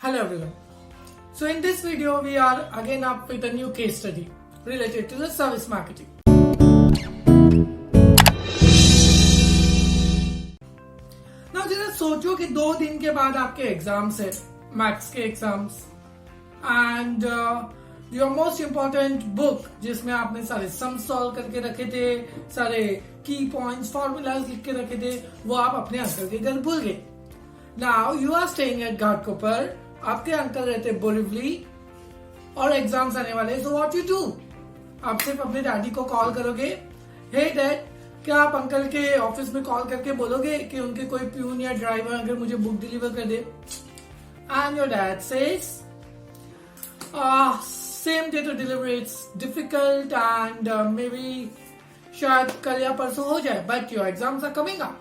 Hello everyone. So in this video we are again up with a new case study related to the service marketing. Now जरा सोचो कि 2 दिन के बाद आपके एग्जाम्स है, मैथ्स के exams and your most important book जिसमें आपने सारे सम सॉल्व करके रखे थे, सारे की पॉइंट्स फॉर्मूलाज लिख के रखे थे, वो आप अपने अंकल के घर भूल गए. Now you are staying at Ghatkopar, आपके अंकल रहते बोरिवली और एग्जाम्स आने वाले. सो व्हाट यू डू, आप सिर्फ अपने डैडी को कॉल करोगे, हे डैड, क्या आप अंकल के ऑफिस में कॉल करके बोलोगे कि उनके कोई प्यून या ड्राइवर अगर मुझे बुक डिलीवर कर दे. And your dad says same day to deliver it's difficult and maybe शायद कल या परसों हो जाए, but your exams are coming up.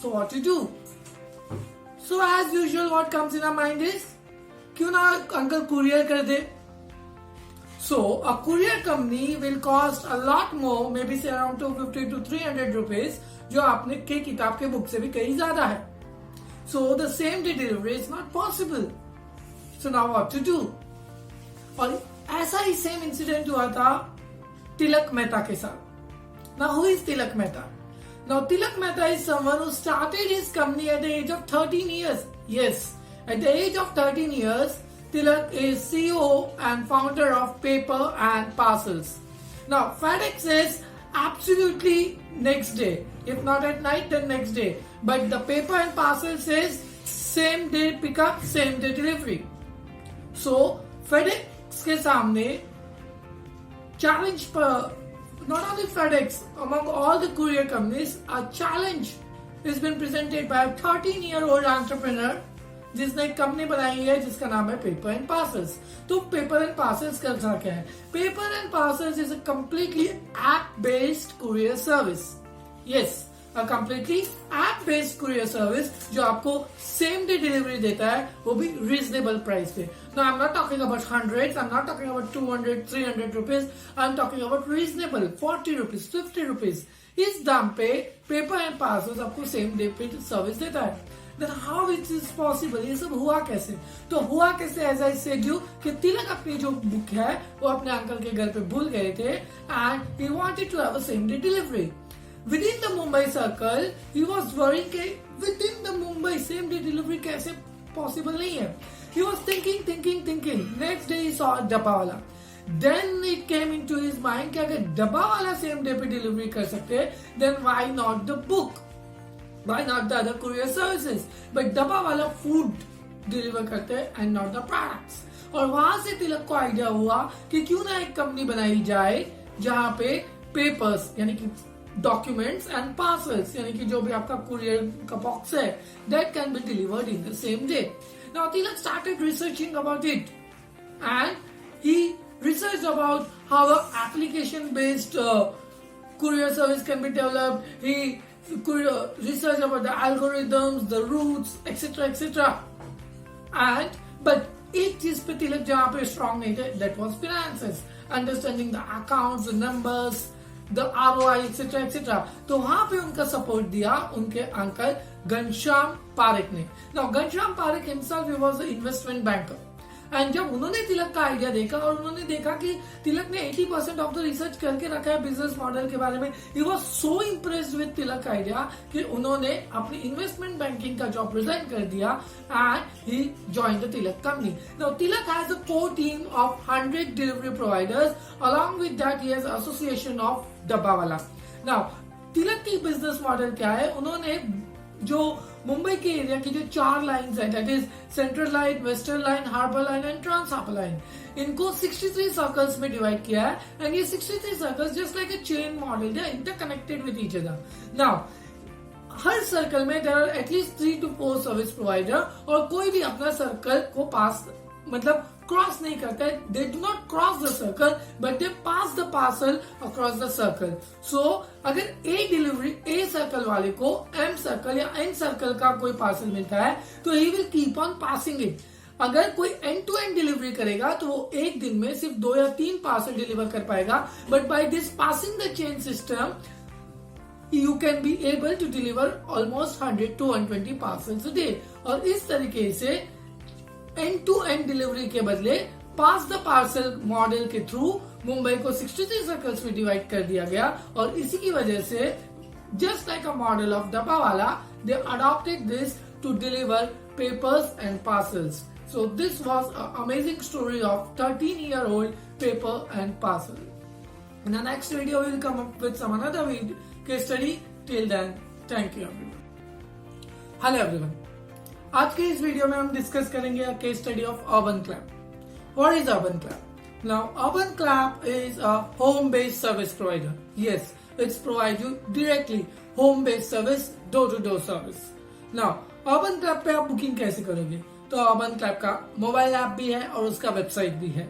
So what you do? So as usual what comes in our mind is, क्यों ना uncle courier कर दे. So a courier company will cost a lot more, maybe say around 250 to 300 rupees, जो आपने के किताब के book से भी कहीं ज्यादा है. So the same day delivery is not possible. So now what to do? और ऐसा ही सेम इंसिडेंट हुआ था तिलक मेहता के साथ. Now who is Tilak Mehta? Now Tilak Mehta is someone who started his company at the age of 13 years. Yes, at the age of 13 years, Tilak is CEO and founder of Paper and Parcels. Now, FedEx is absolutely next day. If not at night, then next day. But the Paper and Parcels is same day pickup, same day delivery. So, FedEx के सामने challenge पर, not only FedEx, among all the courier companies, a challenge has been presented by a 13-year-old entrepreneur जिसने एक company बनाई है जिसका नाम है पेपर एंड पार्सल्स. तो पेपर एंड पार्सल्स का क्या है? Paper and parcels is a completely app based courier service. Yes, a completely app based courier service जो आपको सेम डे डिलीवरी देता है, वो भी रीजनेबल प्राइस पे. No, I am not talking about hundreds, I am not talking about 200-300 rupees, I am talking about reasonable 40 rupees, 50 rupees. इस दाम पे पेपर एंड पार्सल्स आपको सेम डे पे सर्विस देता है. Then how it is possible? ये सब हुआ कैसे? तो हुआ कैसे, as I said you, कि तिलक अपनी जो बुक है वो अपने अंकल के घर पे भूल गए थे and he wanted to have a same day delivery. Within the Mumbai circle, he was worrying कि within the Mumbai same day delivery कैसे possible नहीं है. He was thinking. Next day he saw a डब्बा वाला. Then it came into his mind कि अगर डब्बा वाला same day पे delivery कर सकते हैं, then why not the book? Why not the other courier services? But डब्बा वाला फूड डिलीवर करते हैं and not the products. और वहां से तिलक को आइडिया हुआ कि क्यों ना एक कंपनी बनाई जाए जहां पे पेपर्स यानी कि डॉक्यूमेंट्स एंड पार्सल्स यानी कि जो भी आपका कुरियर का बॉक्स है, that can be delivered in the same day. Now Tilak started researching about it and he researched about how an application based courier service can be developed. He research about the algorithms, the routes, etc. And but एक चीज पे तिलक जहाँ पे strong नहीं थे, that was finances, understanding the accounts, the numbers, the ROI, etc. तो वहां पे उनका सपोर्ट दिया उनके अंकल घनश्याम पारेख ने. Now Ghanshyam Parekh himself he was an investment banker. And जब उन्होंने तिलक का आइडिया देखा और उन्होंने देखा कि तिलक ने 80% ऑफ द रिसर्च करके रखा है बिजनेस मॉडल के बारे में, he was so impressed with Tilak idea कि उन्होंने अपनी इन्वेस्टमेंट बैंकिंग का जॉब रिजाइन कर दिया and he joined the Tilak company. Now Tilak has a core team of 100 delivery providers. Along with that he has association of dabbawala. Now Tilak की business model क्या है? उन्होंने जो मुंबई के एरिया की जो 4 लाइन्स है, that is central line, western line, harbour line and trans harbour line, इनको 63 सर्कल्स में डिवाइड किया है. एंड ये 63 circles just like a chain model, they are interconnected with each other. Now हर सर्कल में there are at least 3 to 4 service provider और कोई भी अपना सर्कल को पास मतलब क्रॉस नहीं करता है. They do not cross the circle but they pass the parcel across the circle. So अगर ए डिलीवरी ए सर्कल वाले को एम सर्कल या एन सर्कल का कोई पार्सल मिलता है तो he will keep on passing it. अगर कोई एंड टू एंड डिलीवरी करेगा तो वो एक दिन में सिर्फ 2 या 3 पार्सल डिलीवर कर पाएगा. But by this passing the chain system you can be able to deliver almost 100 to 120 parcels a day. और इस तरीके से एंड टू एंड डिलीवरी के बदले पास द पार्सल मॉडल के थ्रू मुंबई को 63 सर्कल्स में डिवाइड कर दिया गया और इसी की वजह से just like a model of Dabawala, they adopted this to deliver papers and parcels. So this was an amazing story of 13-year-old paper and parcel. In the next video, we will come up with some another case study. Till then, thank you everyone. Hello everyone. आज के इस video में हम discuss करेंगे a case study of Urban Clap. What is Urban Clap? Now, Urban Clap is a home-based service provider. Yes. It's provide you directly home-based service, door-to-door service. Now, Urban Clap पे आप booking कैसे करोगे? तो Urban Clap का mobile app भी है और उसका वेबसाइट भी है.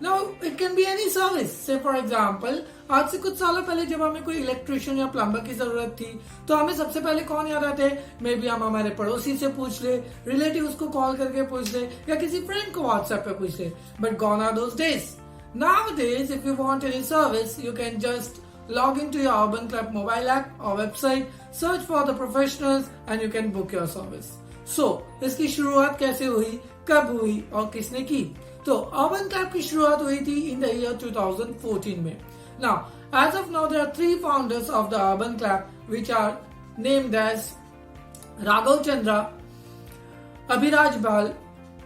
Now, it can be any service. Say for example, आज से कुछ सालों पहले जब हमें कोई इलेक्ट्रिशियन या प्लम्बर की जरूरत थी, तो हमें सबसे पहले कौन याद आते? मे बी हम हमारे पड़ोसी से पूछ ले, रिलेटिव को कॉल करके पूछ ले, या किसी फ्रेंड को व्हाट्सएप पे पूछ ले. But gone are those days. Nowadays, if you want any service, you can just log into your Urban Clap mobile app or website, search for the professionals and you can book your service. So, इसकी शुरुआत कैसे हुई, कब हुई और किसने की? तो Urban Clap की शुरुआत हुई थी in the year 2014 में. Now, as of now, there are 3 founders of the Urban Clap which are named as Raghav Chandra, Abhiraj Bal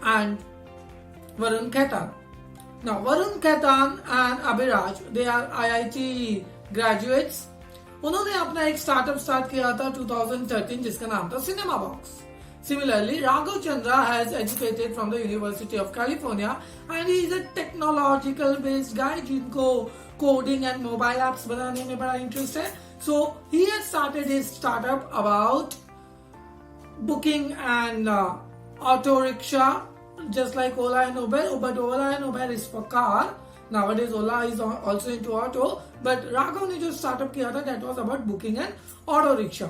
and Varun Khaitan. Now, Varun Khaitan and Abhiraj, they are IIT graduates. उन्होंने अपना एक startup start किया था 2013 जिसका नाम था cinema box. Similarly Raghav Chandra has educated from the University of California and he is a technological based guy जिनको coding and mobile apps बनाने में बड़ा इंटरेस्ट है. So he has started his startup about booking and auto rickshaw just like Ola and Uber, but Ola and Uber is for car. Nowadays Ola is also into auto, but Raghav ने जो startup किया था that was about booking and auto rickshaw.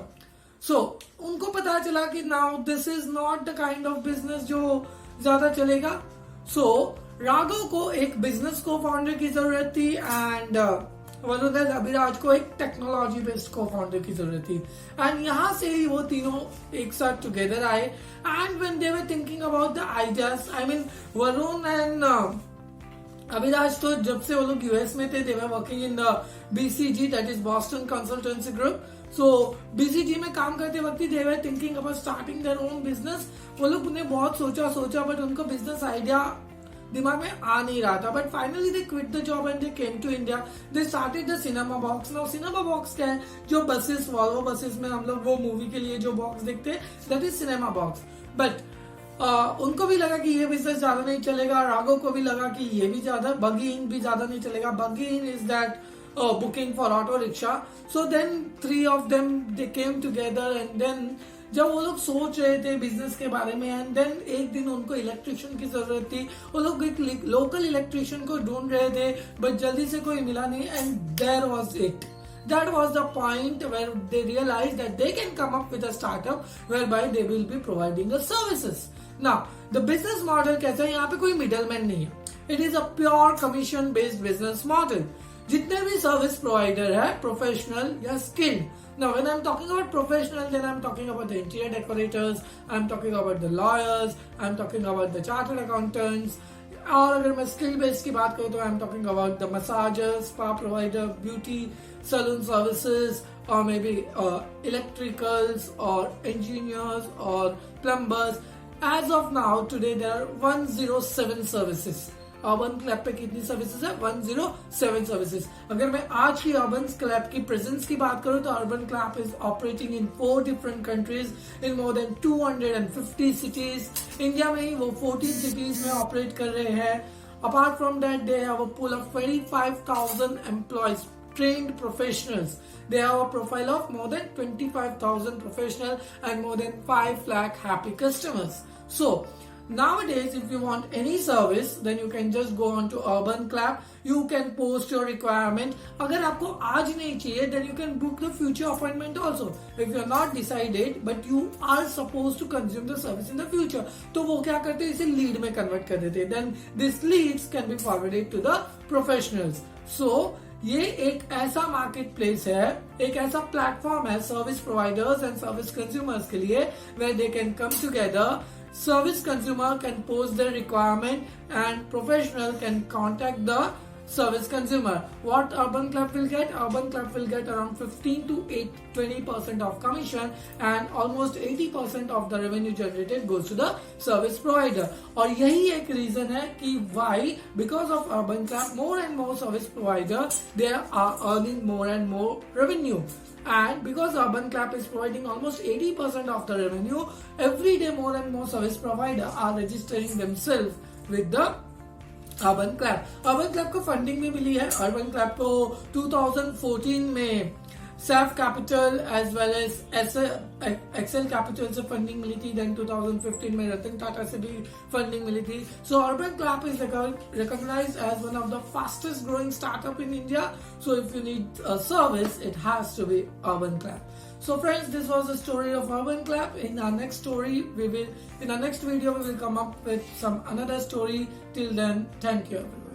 So उनको पता चला कि now this is not the kind of business जो ज्यादा चलेगा. So राघव को एक business co-founder की जरूरत थी and अभिराज को एक टेक्नोलॉजी बेस्ड को-फाउंडर की जरूरत थी. एंड यहाँ से ही वो तीनों एक साथ टुगेदर आए and when they were thinking about the ideas, I mean Varun and Abhiraj तो जब से वो लोग यूएस में थे, they were working in the BCG, that is Boston consultancy group. So BCG में काम करते वक्त they were thinking about starting their own business. वो लोग ने बहुत सोचा बट उनको बिजनेस आइडिया दिमाग में आ नहीं रहा था. But finally they quit the job and they came to India. They started the cinema box. Now cinema box क्या है? जो बसेस, वॉल्वो बसेस में हम लोग वो मूवी के लिए जो बॉक्स देखते हैं, that is cinema box. But उनको भी लगा कि ये बिजनेस ज्यादा नहीं चलेगा. राघव को भी लगा कि ये भी ज्यादा, बगी इन भी ज्यादा नहीं चलेगा. Buggy in is that booking for auto rickshaw. So then 3 of them they came together and then जब वो लोग सोच रहे थे बिजनेस के बारे में एंड देन एक दिन उनको इलेक्ट्रिशियन की जरूरत थी. वो लोग एक लोकल इलेक्ट्रिशियन को ढूंढ रहे थे बट जल्दी से कोई मिला नहीं and there was it. That was the point where they realized that they can come up with a startup whereby they will be providing the services. Now, the business model कैसा है? यहाँ पे कोई middleman नहीं है. It is a pure commission based business model. जितने भी service provider है, प्रोफेशनल या skilled. Now, when I'm talking about professional, then I'm talking about the interior decorators, I'm talking about the lawyers, I'm talking about the chartered accountants. और अगर मैं skill based की बात करूँ तो I'm talking about the massagers, spa provider, beauty salon services, or maybe electricals or engineers or plumbers. As of now, today there are 107 services. Urban Clap पे कितनी services है? 107 सर्विसेज. अगर मैं आज की Urban Clap की प्रेजेंस की बात करूं तो Urban Clap is operating in 4 different countries in more than 250 cities. India में ही वो 14 cities में ऑपरेट कर रहे हैं. Apart from that, they have a pool of 25,000 employees, trained professionals. They have a profile of more than 25,000 professionals and more than 5 lakh happy customers. So, nowadays, if you want any service, then you can just go on to Urban Clap. You can post your requirement. अगर आपको आज नहीं चाहिए, then you can book the future appointment also. If you are not decided, but you are supposed to consume the service in the future, तो वो क्या करते हैं? इसे lead में convert कर देते हैं. Then these leads can be forwarded to the professionals. So ये एक ऐसा मार्केट प्लेस है, एक ऐसा प्लेटफॉर्म है service providers and service consumers के लिए, where they can come together, service consumer can post their requirement and professional can contact the service consumer. What Urban Club will get? Urban Club will get around 15 to 20% of commission, and almost 80% of the revenue generated goes to the service provider. और यही एक reason है कि why, because of Urban Club, more and more service provider they are earning more and more revenue. And because Urban Clap is providing almost 80% of the revenue, every day more and more service provider are registering themselves with the UrbanClap. UrbanClap को funding भी मिली है. UrbanClap को 2014 में SAIF Capital as well as Accel Capital से funding मिली थी. Then 2015 में रतन टाटा से भी फंडिंग मिली थी. सो urban clap is recognized as one of the fastest growing startup in India. So if you need a service, it has to be Urban Clap. So friends, this was the story of Urban Clap. In our next video, we will come up with some another story. Till then, thank you everyone.